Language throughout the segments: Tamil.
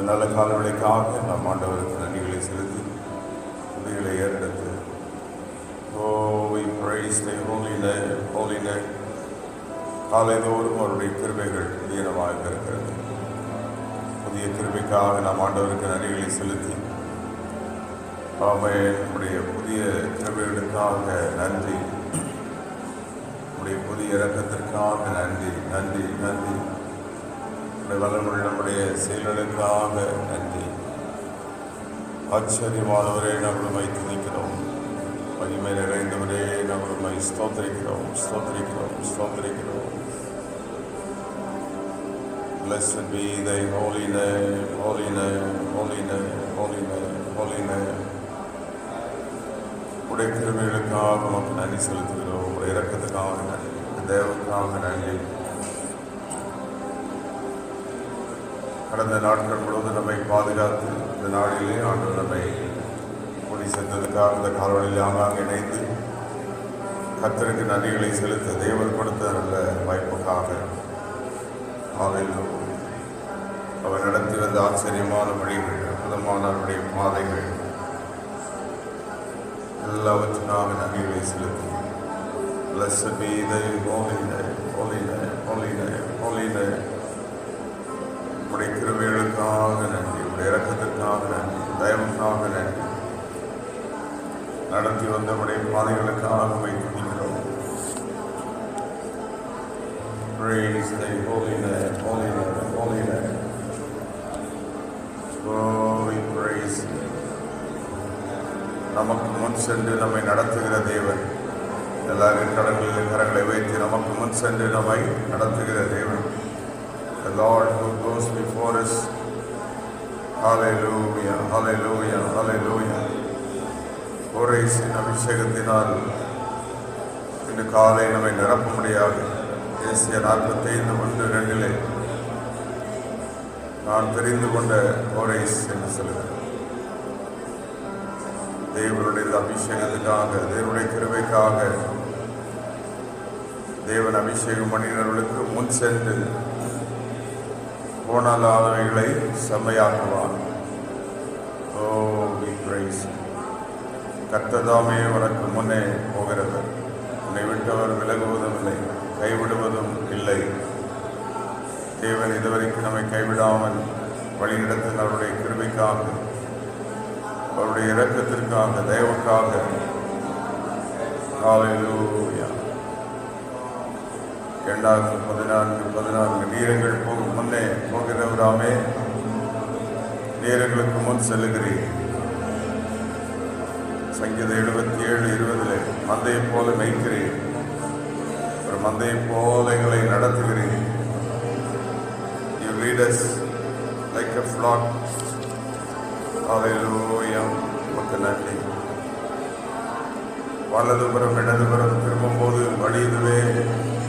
நல்ல காலவழைக்காக நம் ஆண்டவருக்கு நன்றிகளை செலுத்தி துதிகளை ஏறெடுத்து we praise the holy name, holy name. காலைதோறும் அவருடைய கிருபைகள் புதியனமாக இருக்கிறது. புதிய கிருபைக்காக நாம் ஆண்டவருக்கு நன்றிகளை செலுத்தி நம்முடைய புதிய கிருபைகளுக்காக நன்றி, நம்முடைய புதிய இரக்கத்திற்காக நன்றி நன்றி நன்றி, வல்லமுள்ள நம்முடைய செயல்களுக்காக நன்றி. ஆச்சரியமானவரே நம்மளுமை துதிக்கிறோம், மகிமை நிறைந்தவரே நம்மளுமை ஸ்தோத்திரிக்கிறோம் ஸ்தோத்திரிக்கிறோம் ஸ்தோத்திரிக்கிறோம். Blessed be thy holy name, holy name, holy name, holy name, holy name. உடைய கிருபைகளுக்காக நமக்கு நன்றி செலுத்துகிறோம், உடைய இரக்கத்துக்காக நன்றி, தேவனுக்காக நன்றி. கடந்த நாட்கள் முழுவதும் நம்மை பாதுகாத்து இந்த நாளிலே ஆண்டு நம்மை கூடி சென்றதுக்காக இந்த காலவழியில் ஆங்காங்க இணைந்து கர்த்தருக்கு நன்றிகளை செலுத்த தேவன் கொடுத்த நல்ல வாய்ப்புக்காக அவர் நடத்தி வந்த ஆச்சரியமான வழிகள், அற்புதமான அவருடைய பாதைகள் எல்லாவற்றுக்காக நன்றிகளை செலுத்தி Blessed be thy holy name, holy name, holy name, holy name. உடைய கிருபைகளுக்காக நன்றி, உடைய இரக்கத்திற்காக நன்றி, தயவுக்காக நன்றி, நடத்தி வந்த உடைய பாதைகளுக்காக துதிக்கிறோம். Praise thy holy name, holy name, holy name. Oh, we praise you. நமக்கு முன் சென்று நம்மை நடத்துகிற தேவன், எல்லாரின் கடல்களில் கரங்களை வைத்து நமக்கு முன் சென்று நம்மை நடத்துகிற தேவன், the Lord who goes before us. Hallelujah, hallelujah, hallelujah. கோரேசின் அபிஷேகத்தினால் இன்று காலை நம்மை நிரப்பும்படியாக ஏசியா 45:1-2 நான் தெரிந்து கொண்ட கோரேஸ் என்று சொல்லுகிறேன். தேவனுடைய அபிஷேகத்துக்காக, தேவனுடைய கிருபைக்காக தேவன் அபிஷேகம் பண்ணினவர்களுக்கு முன் சென்று போனாலானவைகளை செம்மையாக்குவான். ஓ, we praise. கர்த்ததாமே உனக்கு முன்னே போகிறவர், உன்னை விட்டவர் விலகுவதும் இல்லை, கைவிடுவதும் இல்லை. தேவன் இதுவரைக்கும் நம்மை கைவிடாமல் வழிநடத்தின அவருடைய கிருபைக்காக, அவருடைய இரக்கத்திற்காக, தயவுக்காக ஹல்லேலூயா. 2:14 நீரங்கள் போகும் முன்னே போகிறவராமே, நீரங்களுக்கு முன் செல்லுகிறீர். சங்கீதம் 77:20 மந்தையை போல மேய்க்கிறீர், ஒரு மந்தையை போல எங்களை நடத்துகிறீர். You lead us like a flock. ஹல்லேலூயா. உமக்கு நன்றி. வலதுபுறம் இடதுபுறம் திரும்பும்போது வழி இதுவே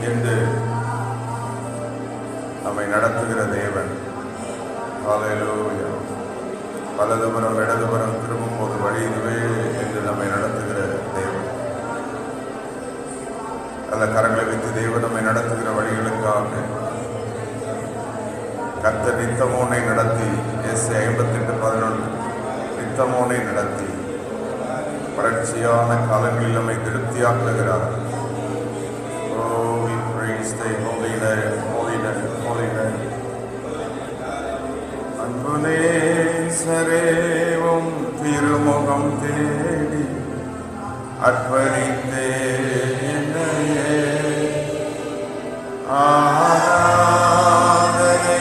என்று நம்மை நடத்துகிற தேவன். ஹல்லேலூயா. வலதுபுறம் இடதுபுறம் திரும்பும்போது வழி இதுவே என்று நம்மை நடத்துகிற தேவன். அந்த கரங்களை வைத்து தேவன் நம்மை நடத்துகிற வழிகளுக்காக கர்த்தர் நித்தமோனை நடத்தி, ஏசாயா 58:11 நித்தமோனை நடத்தி வறட்சியான காலங்களில் நம்மை திருப்தியாக்குகிறார். Oh, we praise thy holy name, holy name, holy name. அன்புநேசரேவும் திருமுகம் தேடி அர்ப்பணித்தே என்னையே ஆராதனை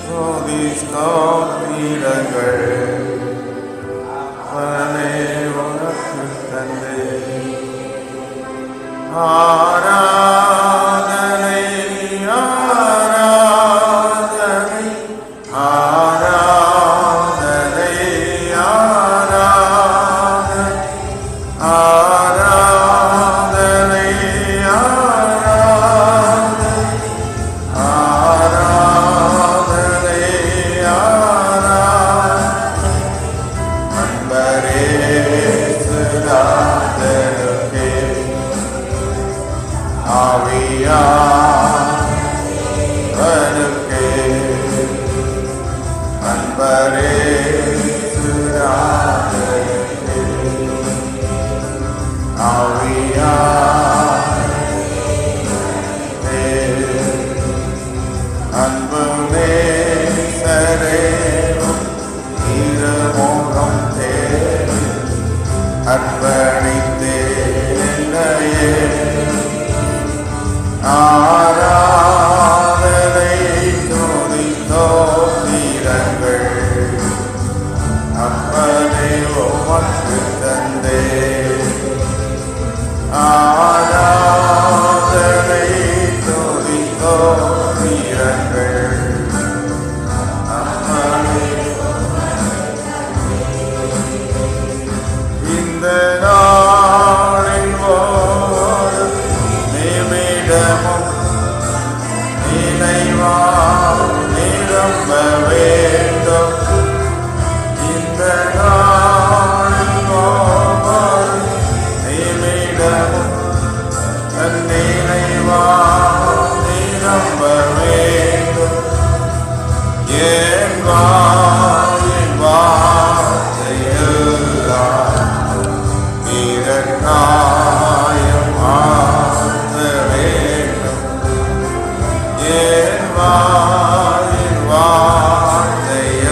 துதி ஸ்தோத்திரங்கள் பரமே உனக்கு தந்தே. ஆராதனை ஆராதனை ஆராதனை ஆராதனை ஆராதனை ஆராதனை அன்பரே சுதாதனுக்கே ஆவியானவனுக்கே அன்பரே ஆவியா அன்பு நேசரேவும் இருமுகம் தேடி அர்ப்பணித்தேன் என்னையே ஆராதனை துதி தோத்திரங்கள் அப்பனை உமக்கு தந்தே ஆராதனை துதி தோத்திரங்கள் அப்பனை இந்த நாளின் போது நிமிடமும் நினைவா நிரம்ப வேண்டும் இந்த நாளின் போது நிமிடமும் நினைவா நிரம்ப வேண்டும் என் வாயின் வார்த்தையெல்லாம் இரண்டாயம் ஆக வேண்டும் என் வாயின் வார்த்தையெல்லாம்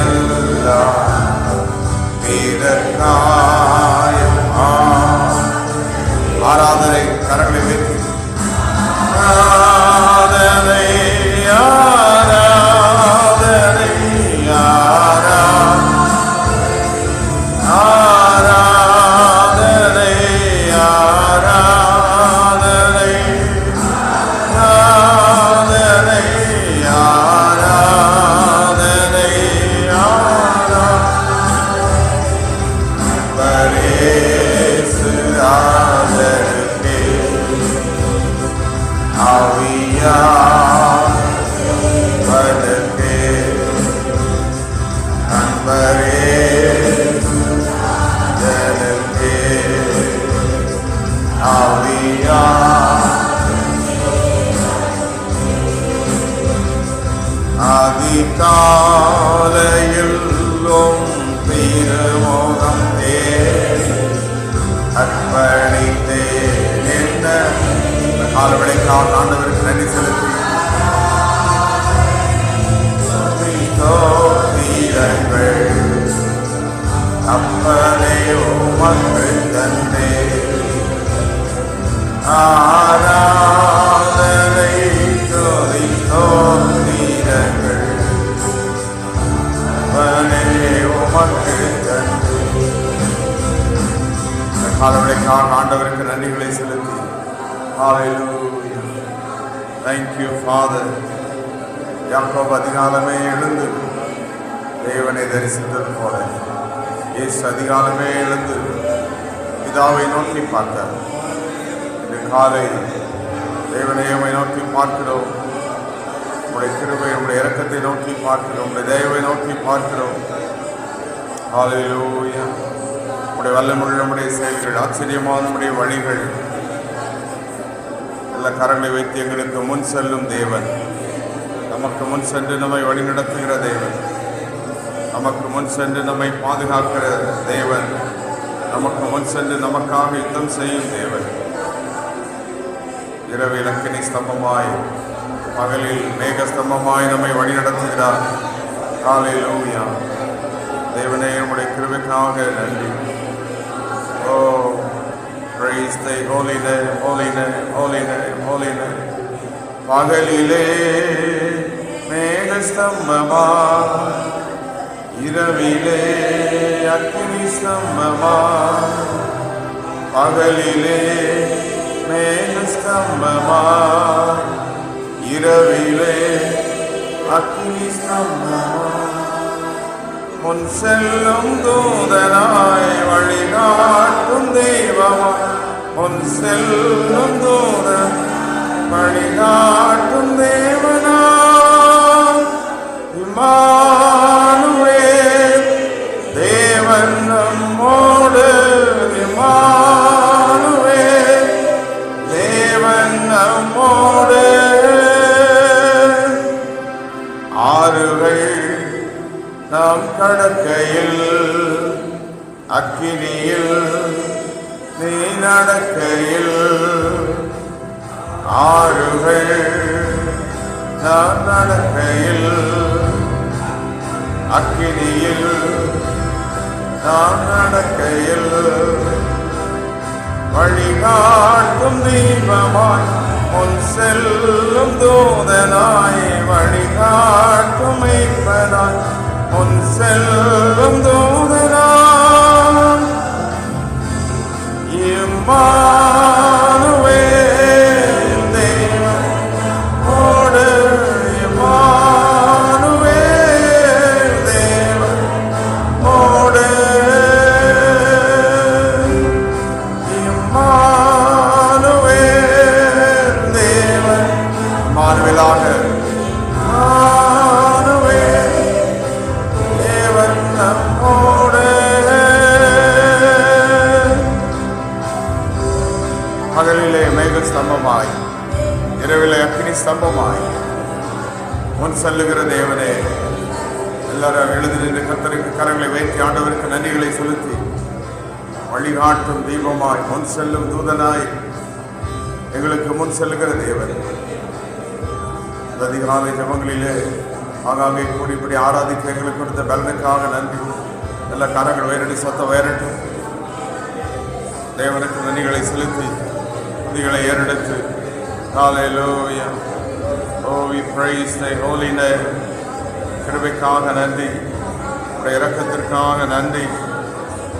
இரண்டாயம் ஆராதனை கரங்களை வைத்து ஆராதனை ஆராதனை ஆராதனை ஆராதனை ஆராதனை ஆராதனை பரேசு ஆதரவே ஆவியா பலகே அன்பரே ஜனகே ஆவியா அதிகாலையில் திருமுகம் தேடி அர்ப்பணித்தேன் என்ன காலவழைக்கால் ஆண்டவருக்கு நன்றி செலுத்தி அப்பனை உமக்கு தந்தே ஆராதனை துதி தோத்திரங்கள் அப்பனை உமக்கு தந்தே காலவழைக்கால் ஆண்டவருக்கு நன்றிகளை செலுத்தி Hallelujah. Thank you, Father. யாக்கோபு அதிகாலமே எழுந்து தேவனை தரிசித்தது போல இயேசு அதிகாலமே எழுந்து பிதாவை நோக்கி பார்த்தார். இந்த காலை தேவனையமை நோக்கி பார்க்கிறோம். உங்களுடைய கிருபை உங்களுடைய இரக்கத்தை நோக்கி பார்க்கிறோம். உங்களுடைய தயவை நோக்கி பார்க்கிறோம். ஹல்லேலூயா. உங்களுடைய வல்லமையுள்ள நம்முடைய செயல்கள் ஆச்சரியமான நம்முடைய வழிகள் எல்லா கரங்களை வைத்து எங்களுக்கு முன் செல்லும் தேவன், நமக்கு முன் சென்று நம்மை வழிநடத்துகிற தேவன், நமக்கு முன் சென்று நம்மை பாதுகாக்கிற தேவன், நமக்கு முன் சென்று நமக்காக யுத்தம் செய்யும் தேவன். இரவில் அக்கினி ஸ்தம்பமாய் பகலில் மேக ஸ்தம்பமாய் நம்மை வழிநடத்துகிறார். ஹல்லேலூயா. தேவனே உம்முடைய கிருபைக்காக நன்றி. ஓ praise thy holy name, holy name, holy name, holy name. பகலிலே மேகஸ்தம்பமா இரவிலே அக்கினி ஸ்தம்பமா பகலிலே மேகஸ்தம்பமா இரவிலே அக்கினி ஸ்தம்பமா முன் செல்லும் தூதனாய் வழிகாட்டும் தெய்வமாய் முன் செல்லும் தூதன் வழிகாட்டும் தேவனாய் இம்மானுவேல் தேவன் நம்மோடு இம்மானுவேல் தேவன் நம்மோடு ஆறுகள் நாம் கடக்கையில் அக்கினியில் நீ நடக்கையில் ஆறுகள் நாம் நடக்கையில் அக்கினியில் நாம் நடக்கையில் வழிகாட்டும் தீபமாய் முன் செல்லும் தூதனாய் வழிகாட்டும் மெய்ப்பனாய் முன் செல்லும் தூதனாய் இம்மானுவேல் தேவனோடு இம்மானுவேல் தேவனோடு இம்மானுவேல் தேவன் மானுவேலாக பகலிலே மேக ஸ்தம்பமாய் இரவிலே அக்னி ஸ்தம்பமாய் முன் செல்லுகிற தேவனே, எல்லாரும் எழுதி நின்று கர்த்தருக்கு கரங்களை வைத்து ஆண்டவருக்கு நன்றிகளை செலுத்தி வழிகாட்டும் தீபமாய் முன் செல்லும் தூதனாய் எங்களுக்கு முன் செல்லுகிற தேவன். இந்த அதிகாலை ஜபங்களிலே ஆகாங்கே கூடிப்படி ஆராதிக்க எங்களுக்கு கொடுத்த பலனுக்காக நன்றி. எல்லா கரங்கள் வேரடி சத்தம் வேறட்டும். தேவனுக்கு நன்றிகளை செலுத்தி துதிகளை ஏறெடுத்து ஹல்லேலூயா. Oh, we praise thy holy name. கிருபைக்காக நன்றி, உடைய இரக்கத்திற்காக நன்றி,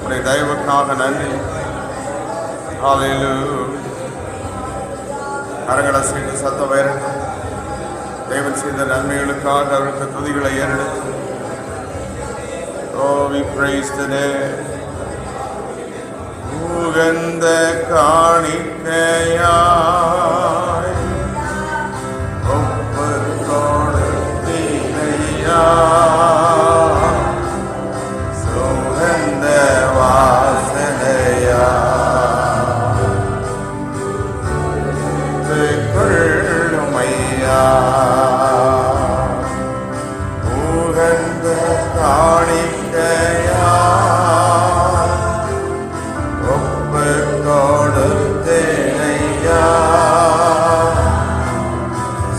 உடைய தயவுக்காக நன்றி. ஹல்லேலூயா. கரங்களை செய்து சத்தம் வேறட்டும். தேவன் செய்த நன்மைகளுக்காக அவருக்கு துதிகளை ஏறெடுத்து Oh, we praise the name. உகந்த காணிக்கையாய் ஒப்பு கொடுத்தீரையா சுகந்த வாசனையா கொள்ளுமையா உகந்த காணிக்கையா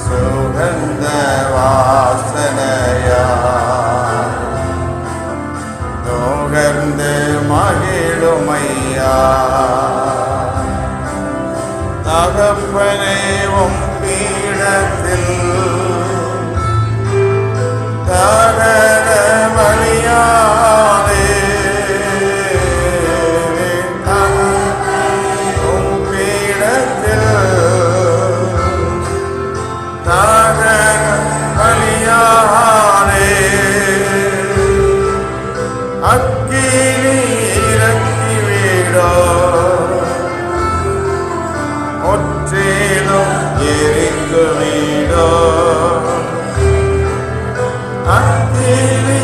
சுகந்த வாசனையா நுகர்ந்து மகிழுமையா தகப்பனே உம் பீடத்தில் தகர பலியானே அக்கினி இறக்கி வீடோ ஒற்றேனும் எரிந்து வீடோ அக்கினி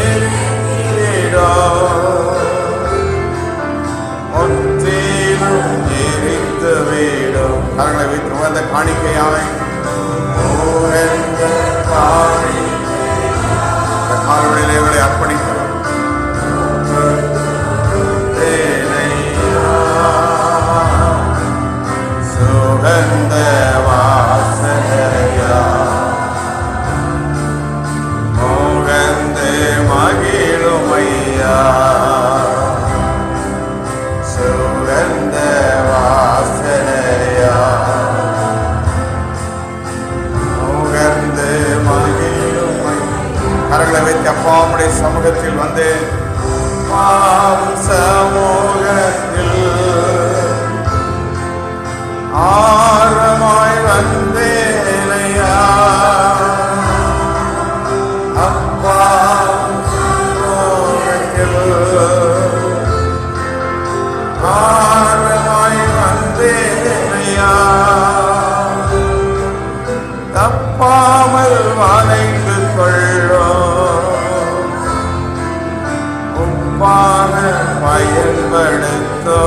எரிக்கி வீடோ ஒற்றேனும் எரிந்து வீடோ கரங்களை வைத்து உகந்த காணிக்கையாவை காலவழிகளை அர்ப்பணிக்கிறோம். சுகந்த வாசனையா மோகந்து மகிழுமையா சுகந்த வாசனையா மோகந்து மகிழுமை. கரங்களை வைத்து அப்பாவுடைய சமூகத்தில் வந்து சமூகத்தில் ஆரமாய் வந்தேனையா அப்பா ஆரமாய் வந்தேனையா தப்பாமல் வளைந்து கொள்ளோ உப்பான பயன்படுத்தோ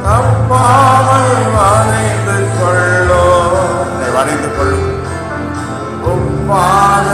தப்பாமல் வளைந்து கொள்ளோ வளைந்து கொள்ளும் உப்பான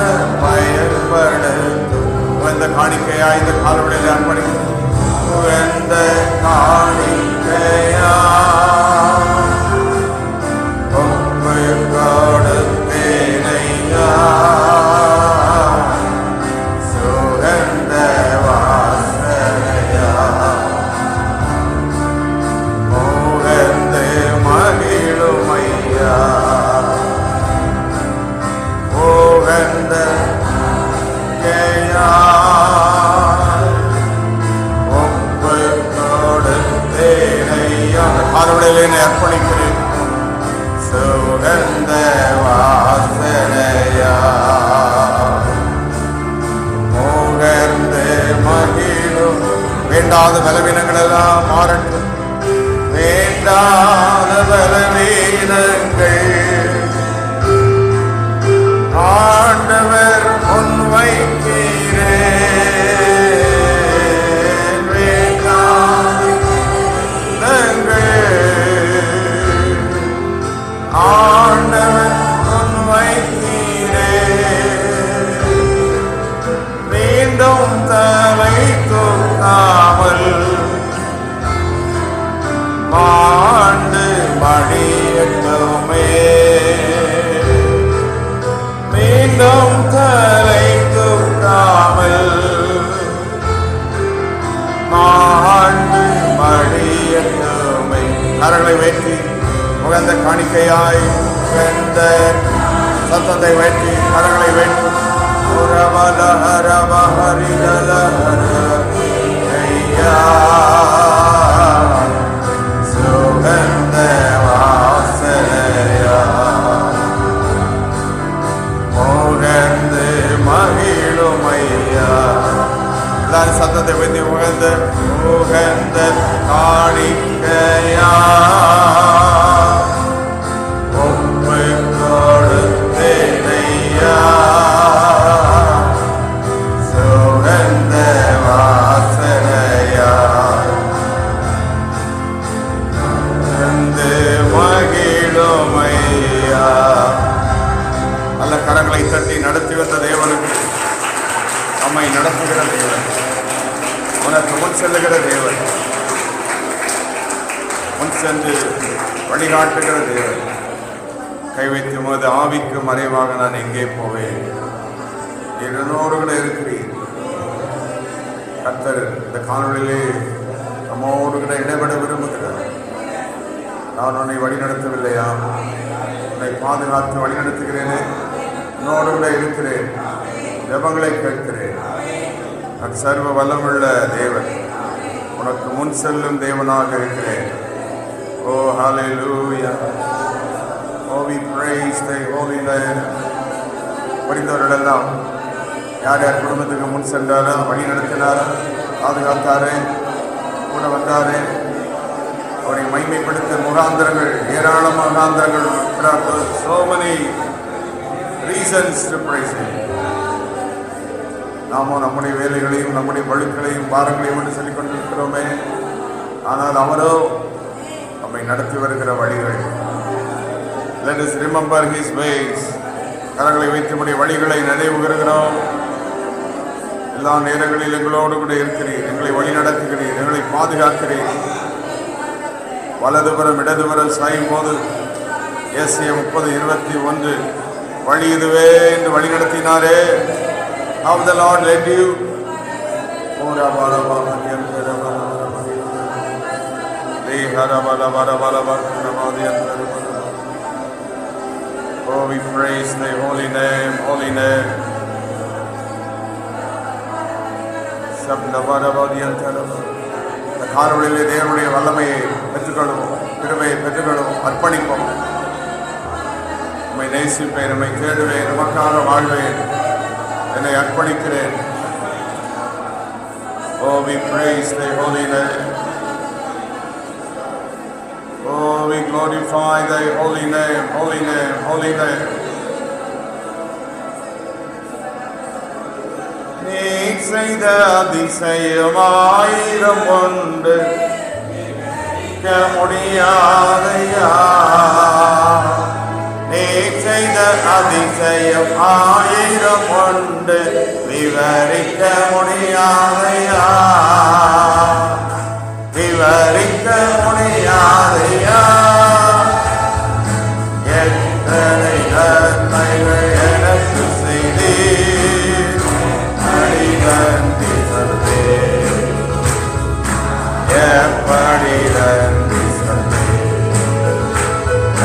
வேண்டாத பலவீனங்கள் எல்லாம் மாறட்டும். வேண்டாத பலவீனங்கள் ஆண்டவர் முன்வைக்கிறேன். ஆண்டவர் முன்வைக்கிறேன். மீண்டும் தலை தூக்காமல் மாண்டு மடியட்டுமே. மீண்டும் தலை தூக்காமல் மாண்டு மடியட்டுமே. கரங்களை வெற்றி உகந்த காணிக்கையாய் உகந்த சத்தத்தை வெற்றி கரங்களை வெற்றி சுகந்த வாசனையா முகந்து மகிழுமையா. எல்லாரும் சத்தத்தை வெற்றி உகந்த உகந்த காணிக்கையா கரங்களை தட்டி நடத்தி வந்த தேவனுக்கு, நம்மை நடத்துகிற தேவன், உனக்கு முன் செல்லுகிற தேவன், முன் சென்று வழிகாட்டுகிற தேவன், கை வைத்து உமது ஆவிக்கு மறைவாக நான் எங்கே போவேன்? என்னோடு கூட இருக்கிறீர். கர்த்தர் இந்த காணொலியிலே நம்மோடு கூட இடைபெட விரும்புகிறார். நான் உன்னை வழிநடத்தவில்லையா? உன்னை பாதுகாத்து வழிநடத்துகிறேனே, உன்னோடு கூட இருக்கிறேன், ஜெபங்களை கேட்கிறேன். நான் சர்வ வல்லமுள்ள தேவன், உனக்கு முன் செல்லும் தேவனாக இருக்கிறேன். ஓ ஹல்லேலூயா, ஓ we praise thy holy name. படித்தவர்கள் எல்லாம் யார் யார் குடும்பத்துக்கு முன் சென்றாரோ, வழி நடத்தினாரோ, பாதுகாத்தாரே, கூட வந்தாரே, அவரை மைமைப்படுத்த முகாந்திரங்கள், ஏராளமான முகாந்திரங்கள், so many reasons to praise him. நாமும் நம்முடைய வேலைகளையும் நம்முடைய பழுக்களையும் பாரங்களையும் என்று சொல்லிக் கொண்டிருக்கிறோமே, ஆனால் அவரோ நம்மை நடத்தி வருகிற வழிகள். Let us remember his ways. கரங்களை வைத்து நம்முடைய வழிகளை நினைவுகிறோம். எல்லா நேரங்களில் எங்களோடு கூட இருக்கிறீர், எங்களை வழி நடத்துகிறீர், எங்களை பாதுகாக்கிறீர். வலதுபுறம் இடதுபுறம் சாயும் போது ஏசாயா 30:21 வழி இதுவே என்று வழி நடத்தினாரே. How the Lord led you. Oh, we praise thy holy name, holy name. இந்த காணொளியிலே தேவனுடைய வல்லமையை பெற்றுக்கொள்வோம், கிருபையை பெற்றுக்கொள்வோம், அர்ப்பணிப்போம். உம்மை நேசிப்பேன், உம்மை தேடுவேன், உமக்காக வாழ்வேன், என்னை அர்ப்பணிக்கிறேன். Oh, we praise thy holy name. Oh, we glorify thy holy name, holy name, holy name. நீ செய்த அதிசயம் ஆயிரம் உண்டு, முடியாதையா. நீ செய்த அதிசயம் ஆயிரம் உண்டு, விவரிக்க முடியாதையா, விவரிக்க முடியாதையா. எத்தனை நன்மைகள் எனக்கு செய்தீர், நன்றி சொல்வேன், எப்படி நன்றி சொல்வேன்.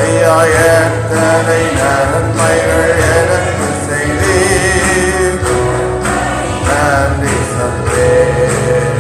ஐயா, எத்தனை நன்மைகள் எனக்கு செய்தீர், நன்றி சொல்வேன்.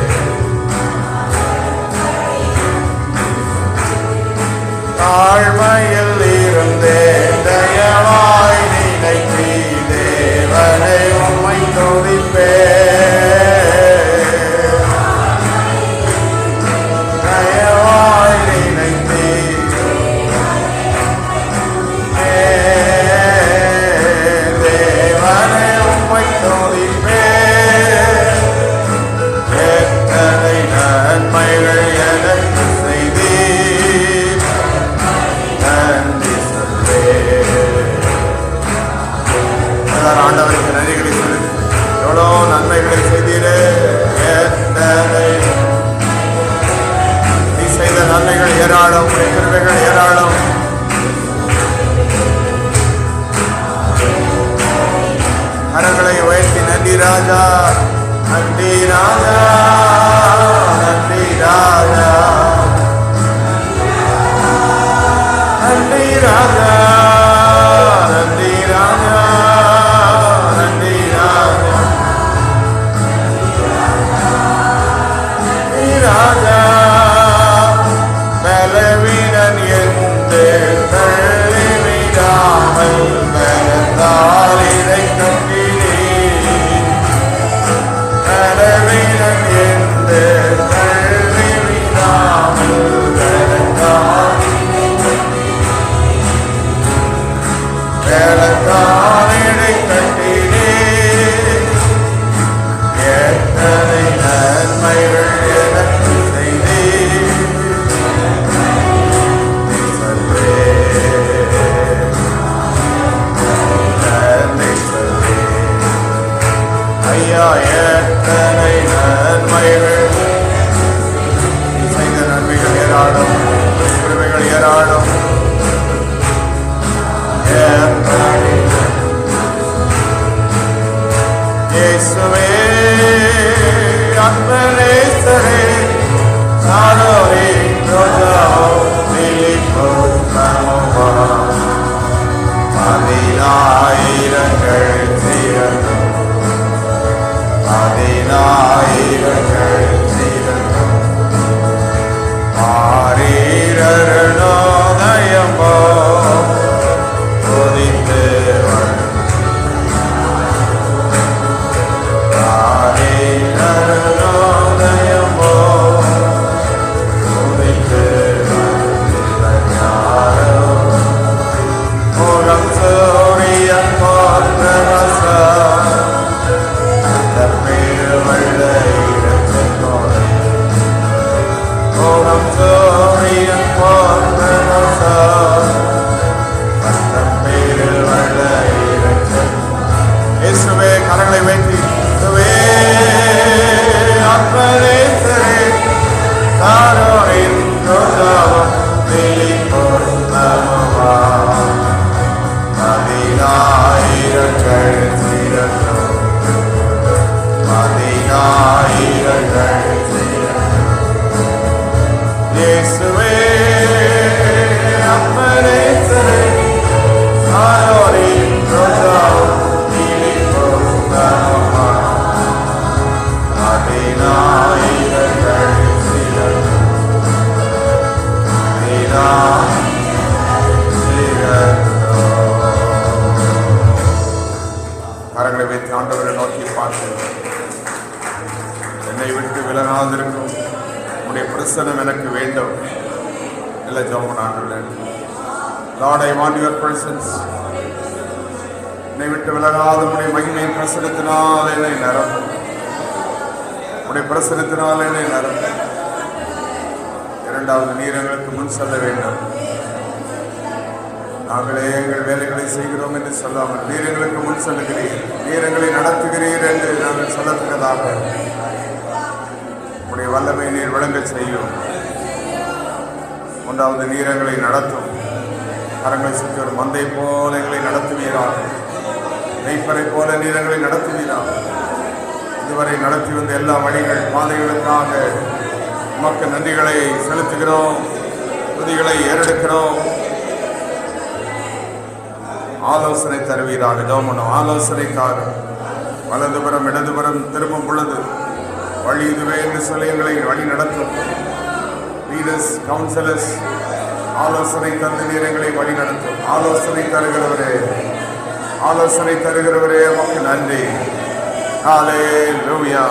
உமக்கு நன்றிகளை செலுத்தி எவ்வளோ நன்மைகளை செய்தீரே. நீ செய்த நன்மைகள் ஏராளம், கிருபைகள் ஏராளம். கரங்களை உயர்த்தி நன்றி ராஜா, நன்றி ராஜா, நன்றி ராஜா, நன்றி ராஜா, நன்றி ராஜா, நன்றி ராஜா, நன்றி ராஜா. பலவீனன் என்று தள்ளிவிடாமல் பலத்தால் இதை கட்டினீர். பலவீனன் என்று தள்ளிவிடாமல் பலத்தால் இதை கட்டினீர். எத்தனை நன்மைகள் எனக்கு செய்தீர். ஐயா, எத்தனை நன்மைகள் செய்த நன்மைகள் ஏராளம், கிருபைகள் ஏராளம். இயேசுவே அன்பனேசரே சாரோரே ரோஜாவோ பிலிப்போஸ் நமோவா. பதினாயிரங்கள் சீரனும், பதினாயிரங்கள் சீரனும் ஆரீரனோதயமோ உதித்து ஆரீரனோதயமோ உதித்து முகம் சூரியன் போன்ற ரசம் வெள்ள இடத்தோடு முகம் சூரியன் போன்ற ரசம் வெள்ள இடத்தோடு. இயேசுவே கரங்களை வைத்து இயேசுவே அன்பனேசரே சாரோரின் ரோஜாவும் பிலிப்போஸ் நமோவா. பதினாயிரங்கள் சீரனும், பதினாயிரங்கள் சீரனும். இயேசுவே அன்பனேசரே சாரோரின் ரோஜாவும் பிலிப்போஸ் நமோவா. பதினாயிரங்கள் சீரனும், கரங்களை வைத்து ஆண்டவரை நோக்கி பார்த்து என்னை விட்டு விலகாதிருக்கும் உடைய பிரசன்னம் எனக்கு வேண்டும். இல்லை ஜெபம் ஆண்டவரே, Lord, I want your presence. என்னை விட்டு விலகாத உடைய மகிமை பிரசனத்தினால் என்னை நிரப்பும். உடைய பிரசனத்தினால் என்னை நிரப்பும். இரண்டாவது, நீர் எங்களுக்கு முன் செல்ல வேண்டும். நாங்களே எங்கள் வேலைகளை செய்கிறோம் என்று சொல்லாமல் நீர் எங்களுக்கு முன் செல்லுகிறீர், நீர் எங்களை நடத்துகிறீர் என்று நாங்கள் சொல்லத்தக்கதாக உடைய வல்லமை நீர் விளங்க செய்யும். மூன்றாவது, நீர் எங்களை நடத்தும். கரங்களை சுற்றி ஒரு மந்தை போல எங்களை நடத்துவீராக, மெய்ப்பரை போல நீர் எங்களை நடத்துவீராக. இதுவரை நடத்தி வந்த எல்லா வழிகள் பாதைகளுக்காக உமக்கு நன்றிகளை செலுத்துகிறோம், துதிகளை ஏறெடுக்கிறோம். ஆலோசனை தருவீராக. ஜெபம் ஆலோசனைக்காக வலதுபுறம் இடதுபுறம் திரும்பும் பொழுது வழி இதுவே என்று சொல்லி எங்களை வழி நடத்தும். லீடர்ஸ், கவுன்சிலர்ஸ், ஆலோசனை தந்து நீர் எங்களை வழி நடத்தும். ஆலோசனை தருகிறவரே, ஆலோசனை தருகிறவரே உமக்கு நன்றி. ஹல்லேலூயா,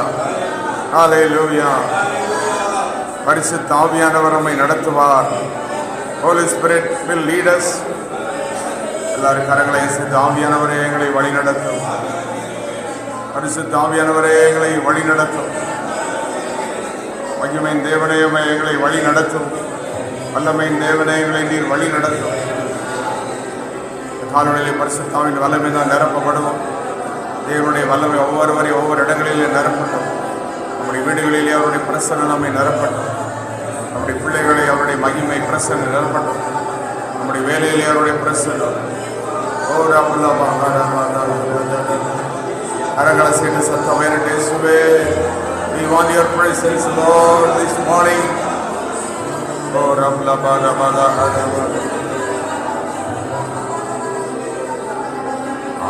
ஹல்லேலூயா. பரிசுத்த ஆவியானவர் நம்மை நடத்துவார். Holy Spirit will lead us. எல்லாரும் கரங்களை இசைத்து ஆவியானவரே எங்களை வழி நடத்தும். பரிசுத்த ஆவியானவரே எங்களை வழி நடத்தும். மகிமையின் தேவனே எங்களை வழி நடத்தும். வல்லமையின் தேவனே எங்களை நீர் வழி நடத்தும். காலநிலை பரிசுத்தாவின் வல்லமை தான் நிரப்பப்படுவோம். தேவனுடைய வல்லமை ஒவ்வொருவரையும் ஒவ்வொரு இடங்களிலே நிரப்பட்டும். நம்முடைய வீடுகளிலே அவருடைய பிரசன்னம் நம்மை நிரப்பட்டும். நம்முடைய பிள்ளைகளை அவருடைய மகிமை பிரசன்னம் நிரப்பட்டும். நம்முடைய வேலையிலே அவருடைய பிரசன்னம் அரங்களை செய்து சத்தம் வேறு இயேசுவே, we want your presence Lord this morning. Oh rabla bada bada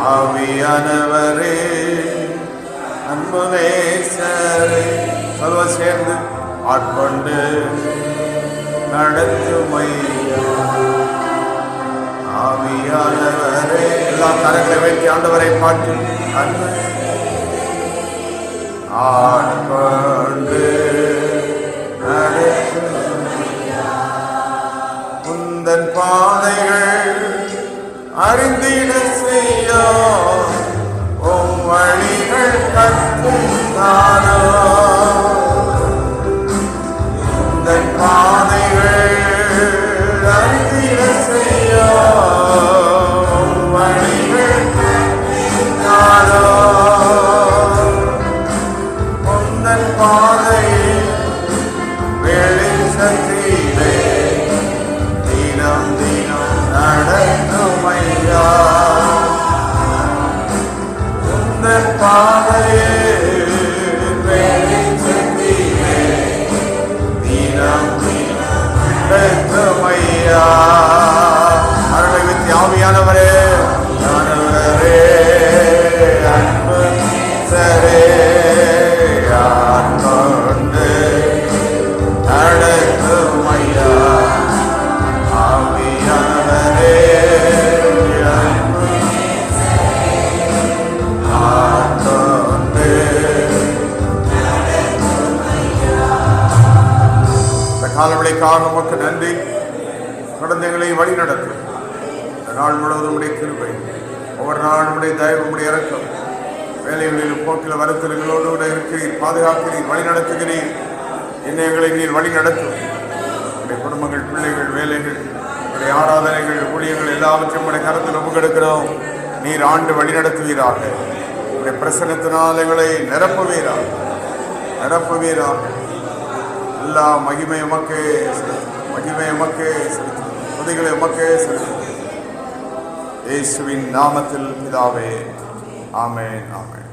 ஆவியானவரே அன்பு நேசரே சொல்வ சேர்ந்து ஆட்கொண்டு நடத்துமையா. ஆவியானவரே எல்லா கரங்களை வைத்து ஆண்டவரை பாட்டு ஆட்கொண்டு உந்தன் பாதைகள் அறிந்திட செய்ய உம் வழிகள் கற்றுத்தாரோ. உந்தன் பாதைகள் அறிந்திட செய்ய உம் வழிகள் கற்றுத்தாரோ. உந்தன் பாதையில் வெளிச்சத்திலே தினம் தினம் நடத்துமையா. உந்தன் பாதையில் வெளிச்சத்திலே தினம் தினம் நடத்துமையா. அருளை வித்தி ஆவியானவரே ஆனவரே அன்பு சரே ஆட்கொண்டு நடத்துமையா. ஆவியானவரே அன்பு ஆட்கொண்டு இந்த காலவழிக்காக உமக்கு நன்றி. குழந்தைகளை வழி நடத்தும். இந்த நாள் முழுவதும் உடைய கிருபை, ஒவ்வொரு நாளும் உடைய தயவு, உடைய இறக்கம், வேலைகளிலும் போக்கில் வருத்தல்களோடு கூட இருக்கிறீர், பாதுகாக்கிறீர், வழி நடத்துகிறீர். எங்களை நீர் வழி நடத்தும். உடைய குடும்பங்கள், பிள்ளைகள், வேலைகள், உடைய ஆராதனைகள், ஊழியர்கள் எல்லாவற்றையும் உடைய கருத்தில் ஒப்புக்கெடுக்கிறோம். நீர் ஆண்டு வழி நடத்துவீராக. உடைய பிரசன்னத்தினால் எங்களை நிரப்புவீராக. எல்லா மகிமை உமக்கே செலுத்தும். மகிமை உமக்கே செலுத்தும். துதிகளை உமக்கே செலுத்தும். இயேசுவின் நாமத்தில் பிதாவே, ஆமென், ஆமென்.